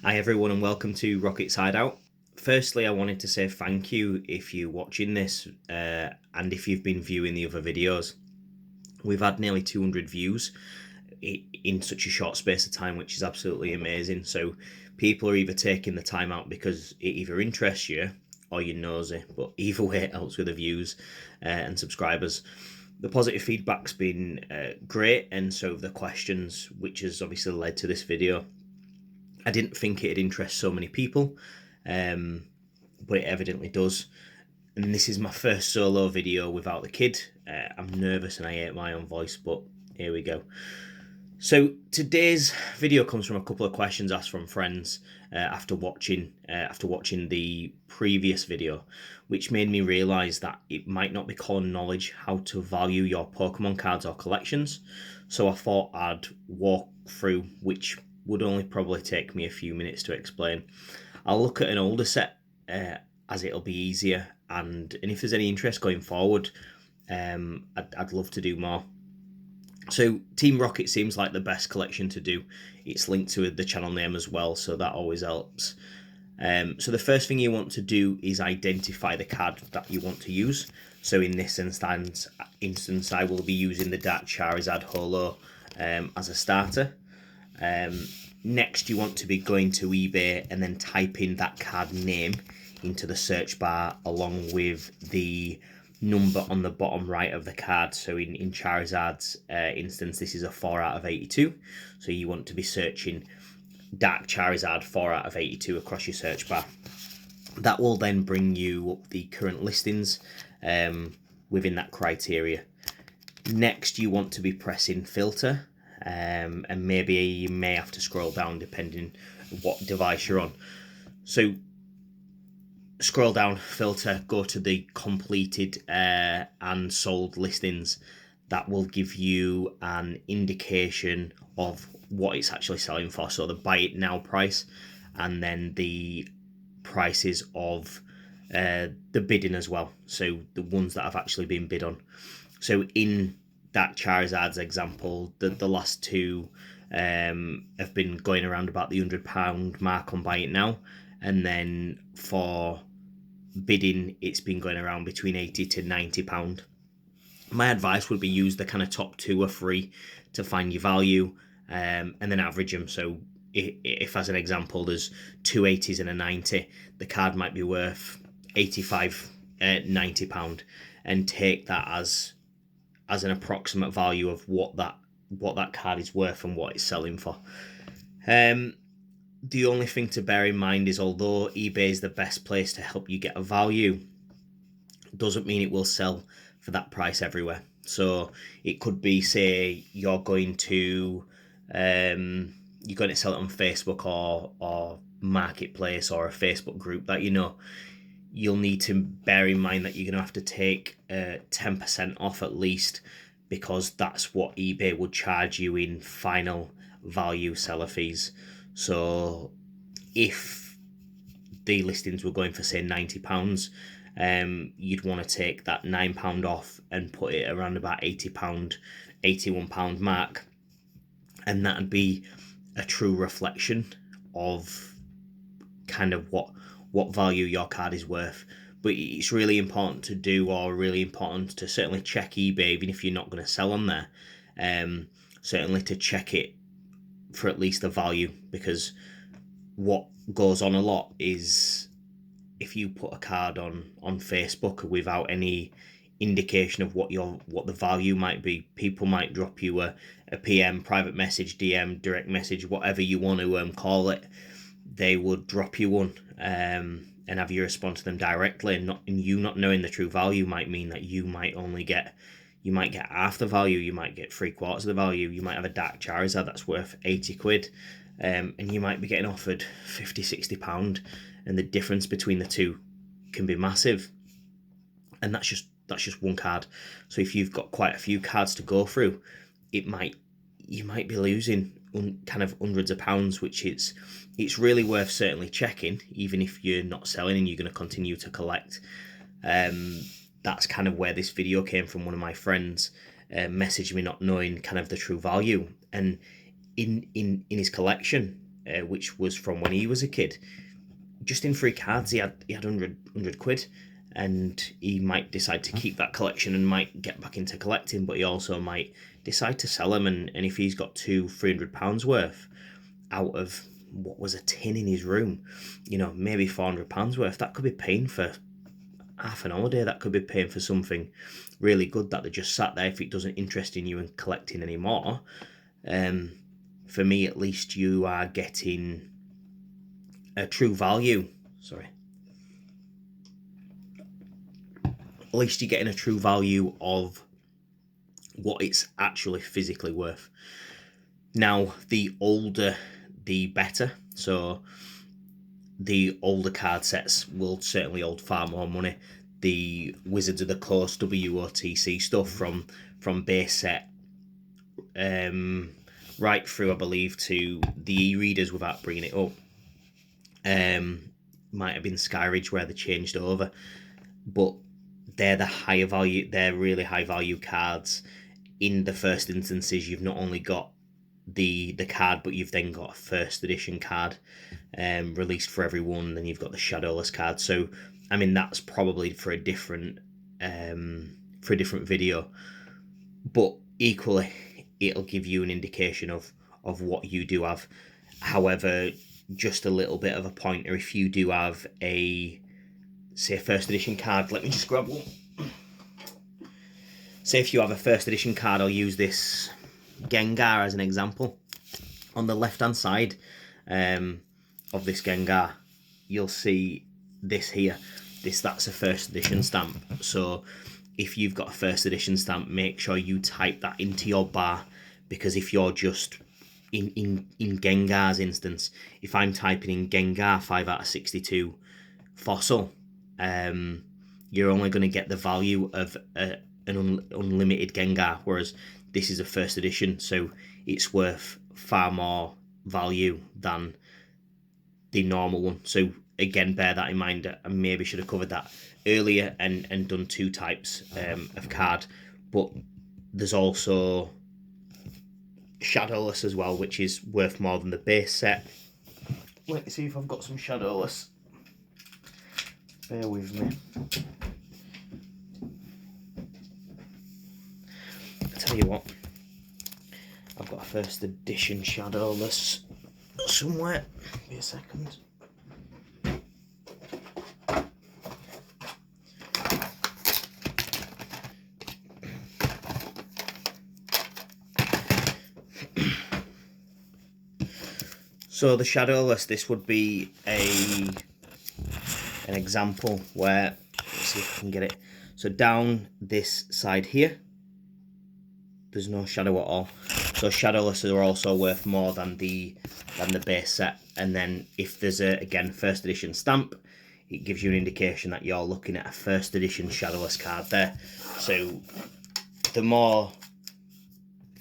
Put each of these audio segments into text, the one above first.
Hi everyone and welcome to Rocket's Hideout. Firstly, I wanted to say thank you if you're watching this and if you've been viewing the other videos. We've had nearly 200 views in such a short space of time, which is absolutely amazing. So people are either taking the time out because it either interests you or you're nosy, but either way it helps with the views and subscribers. The positive feedback's been great, and so have the questions, which has obviously led to this video. I didn't think it'd interest so many people, but it evidently does. And this is my first solo video without the kid. I'm nervous and I hate my own voice, but here we go. So today's video comes from a couple of questions asked from friends after watching the previous video, which made me realise that it might not be common knowledge how to value your Pokemon cards or collections. So I thought I'd walk through, which would only probably take me a few minutes to explain. I'll look at an older set as it'll be easier, and if there's any interest going forward, I'd love to do more. So Team Rocket seems like the best collection to do. It's linked to the channel name as well, so that always helps. So the first thing you want to do is identify the card that you want to use. So in this instance I will be using the Dark Charizard Holo as a starter. Next, you want to be going to eBay and then type in that card name into the search bar along with the number on the bottom right of the card. So in Charizard's instance, this is a 4 out of 82. So you want to be searching Dark Charizard 4 out of 82 across your search bar. That will then bring you up the current listings within that criteria. Next, you want to be pressing filter. And maybe you may have to scroll down depending what device you're on. So scroll down, filter, go to the completed unsold listings. That will give you an indication of what it's actually selling for. So the buy it now price, and then the prices of the bidding as well. So the ones that have actually been bid on. So in that Charizard's example, the last two have been going around about the £100 mark on buy it now, and then for bidding it's been going around between £80 to £90. My advice would be use the kind of top 2 or 3 to find your value, and then average them. So if as an example there's two 80s and a 90, the card might be worth £85, £90, and take that as an approximate value of what that card is worth and what it's selling for. The only thing to bear in mind is, although eBay is the best place to help you get a value, doesn't mean it will sell for that price everywhere. So it could be, say, you're going to sell it on Facebook or Marketplace or a Facebook group that you know. You'll need to bear in mind that you're going to have to take 10% off at least, because that's what eBay would charge you in final value seller fees. So if the listings were going for, say, £90, you'd want to take that £9 off and put it around about £80, £81 mark. And that'd be a true reflection of kind of what value your card is worth. But it's really important to do, or really important to certainly check eBay, even if you're not going to sell on there, certainly to check it for at least the value, because what goes on a lot is if you put a card on Facebook without any indication of what the value might be, people might drop you a PM, private message, DM, direct message, whatever you want to call it. They would drop you one and have you respond to them directly, and you not knowing the true value might mean that you might get half the value, you might get 3/4 of the value. You might have a Dark Charizard that's worth £80, and you might be getting offered £50-60, and the difference between the two can be massive. And that's just one card. So if you've got quite a few cards to go through, you might be losing kind of hundreds of pounds, which it's really worth certainly checking, even if you're not selling and you're going to continue to collect. That's kind of where this video came from. One of my friends messaged me not knowing kind of the true value, and in his collection which was from when he was a kid. Just in free cards, he had 100 quid, and he might decide to keep that collection and might get back into collecting, but he also might decide to sell them. And if he's got £200-300 worth out of what was a tin in his room, you know, maybe £400 worth, that could be paying for half an holiday. That could be paying for something really good that they just sat there if it doesn't interest in you and collecting anymore. For me, at least, you are getting a true value. At least you're getting a true value of what it's actually physically worth. Now, the older, the better. So the older card sets will certainly hold far more money. The Wizards of the Coast WOTC stuff from base set right through, I believe, to the e-readers, without bringing it up, might have been Skyridge where they changed over, but they're the higher value, they're really high value cards. In the first instances, you've not only got the card, but you've then got a first edition card released for everyone. Then you've got the Shadowless card. So I mean, that's probably for a different video, but equally it'll give you an indication of what you do have. However, just a little bit of a pointer, if you do have a, say, a first edition card, let me just grab one. Say if you have a first edition card, I'll use this Gengar as an example. On the left hand side of this Gengar, you'll see this here. That's a first edition stamp. So if you've got a first edition stamp, make sure you type that into your bar, because if you're just in Gengar's instance, if I'm typing in Gengar 5 out of 62 fossil, you're only going to get the value of an unlimited Gengar, whereas this is a first edition, so it's worth far more value than the normal one. So again, bear that in mind. I maybe should have covered that earlier and done two types of card, but there's also Shadowless as well, which is worth more than the base set. Let's see if I've got some Shadowless. Bear with me. I tell you what, I've got a first edition Shadowless somewhere. Give me a second. So the Shadowless, this would be an example where, let's see if I can get it. So down this side here, there's no shadow at all. So Shadowless are also worth more than the base set. And then if there's a, again, first edition stamp, it gives you an indication that you're looking at a first edition Shadowless card there. So the more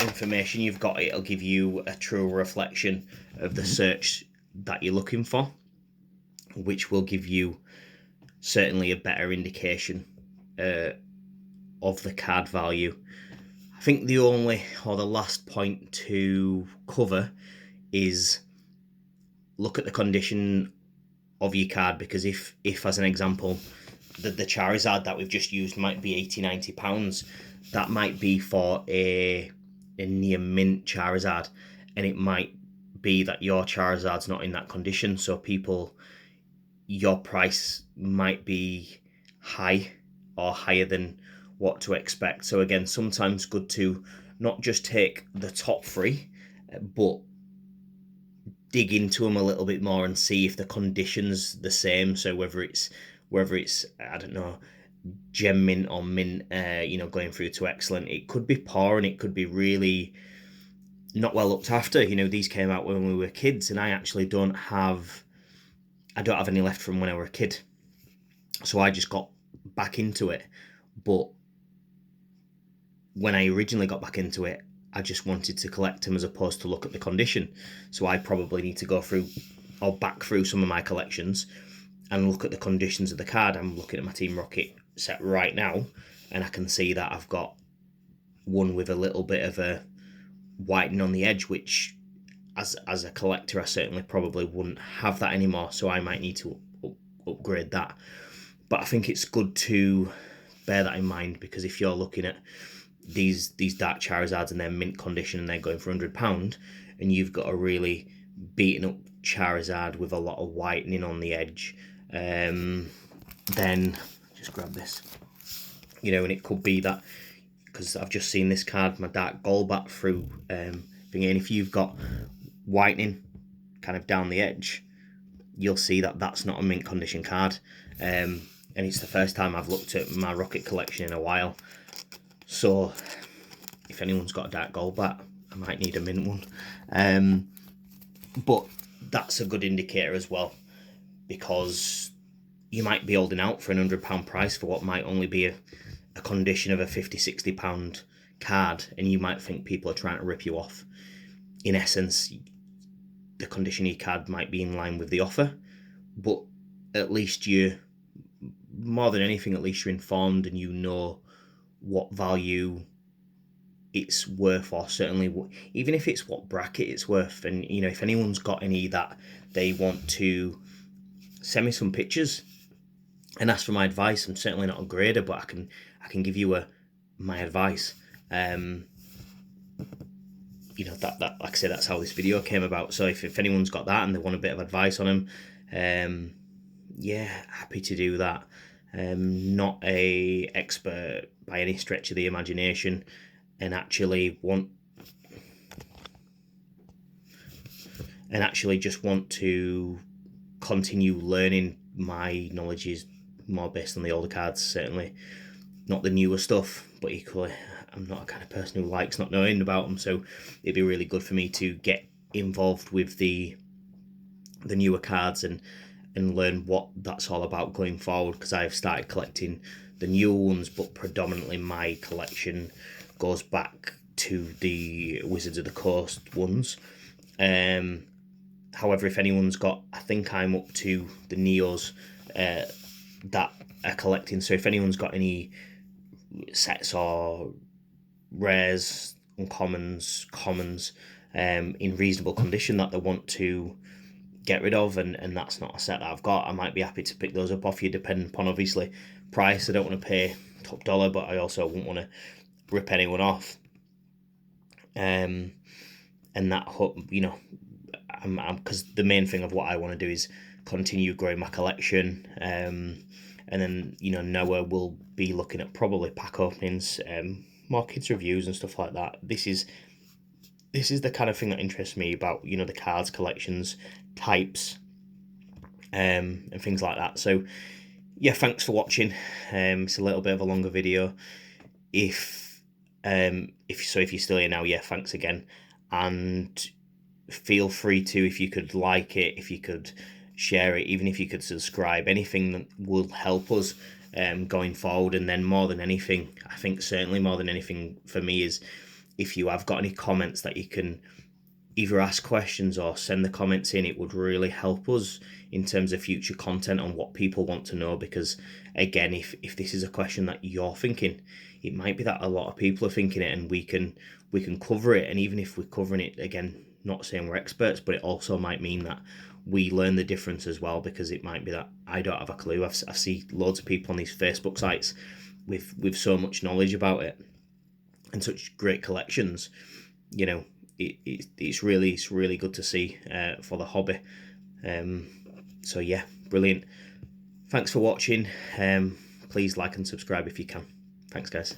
information you've got, it'll give you a true reflection of the search that you're looking for, which will give you certainly a better indication of the card value. I think the only, or the last point to cover is look at the condition of your card, because if as an example, the Charizard that we've just used might be £80-90, that might be for a near mint Charizard, and it might be that your Charizard's not in that condition, so people, your price might be high or higher than what to expect. So again, sometimes good to not just take the top three, but dig into them a little bit more and see if the condition's the same. So whether it's I don't know, gem mint or mint, going through to excellent, it could be poor and it could be really not well looked after. These came out when we were kids, and I actually don't have any left from when I were a kid, so I just got back into it. But when I originally got back into it, I just wanted to collect them as opposed to look at the condition. So I probably need to go through or back through some of my collections and look at the conditions of the card. I'm looking at my Team Rocket set right now, and I can see that I've got one with a little bit of a whitening on the edge, which as a collector, I certainly probably wouldn't have that anymore, so I might need to upgrade that. But I think it's good to bear that in mind, because if you're looking at these Dark Charizards and they're mint condition and they're going for £100, and you've got a really beaten up Charizard with a lot of whitening on the edge, then just grab this, you know, and it could be that, because I've just seen this card, my Dark Golbat, through thingy, and if you've got whitening kind of down the edge, you'll see that that's not a mint condition card. And it's the first time I've looked at my Rocket collection in a while. So if anyone's got a Dark Golbat, I might need a mint one. But that's a good indicator as well, because you might be holding out for an £100 price for what might only be a condition of a £50-60 card, and you might think people are trying to rip you off. In essence, the condition of your card might be in line with the offer, but at least you, more than anything, at least you're informed and you know what value it's worth, or certainly even if it's what bracket it's worth. And you know, if anyone's got any that they want to send me some pictures and ask for my advice, I'm certainly not a grader, but I can give you my advice. You know, that like I said, that's how this video came about. So if anyone's got that and they want a bit of advice on them, yeah, happy to do that. Not a expert by any stretch of the imagination, and actually just want to continue learning. My knowledge is more based on the older cards, certainly not the newer stuff, but equally I'm not a kind of person who likes not knowing about them, so it'd be really good for me to get involved with the newer cards and learn what that's all about going forward, because I've started collecting the new ones, but predominantly my collection goes back to the Wizards of the Coast ones. However, if anyone's got, I think I'm up to the Neos that are collecting, so if anyone's got any sets or rares, uncommons, commons in reasonable condition that they want to get rid of, and that's not a set that I've got, I might be happy to pick those up off you, depending upon obviously price. I don't want to pay top dollar, but I also wouldn't want to rip anyone off. And that, you know, because the main thing of what I want to do is continue growing my collection, and then, you know, Noah will be looking at probably pack openings, more kids reviews and stuff like that. This is the kind of thing that interests me about, you know, the cards, collections, types, and things like that. So yeah, thanks for watching. It's a little bit of a longer video. If you're still here now, yeah, thanks again, and feel free to, if you could like it, if you could share it, even if you could subscribe, anything that will help us going forward. And then more than anything, I think certainly more than anything for me, is if you have got any comments that you can either ask questions or send the comments in, it would really help us in terms of future content on what people want to know. Because again, if this is a question that you're thinking, it might be that a lot of people are thinking it, and we can cover it. And even if we're covering it, again, not saying we're experts, but it also might mean that we learn the difference as well, because it might be that I don't have a clue. I see loads of people on these Facebook sites with so much knowledge about it and such great collections. You know, it's really good to see for the hobby. So yeah, brilliant. Thanks for watching. Please like and subscribe if you can. Thanks, guys.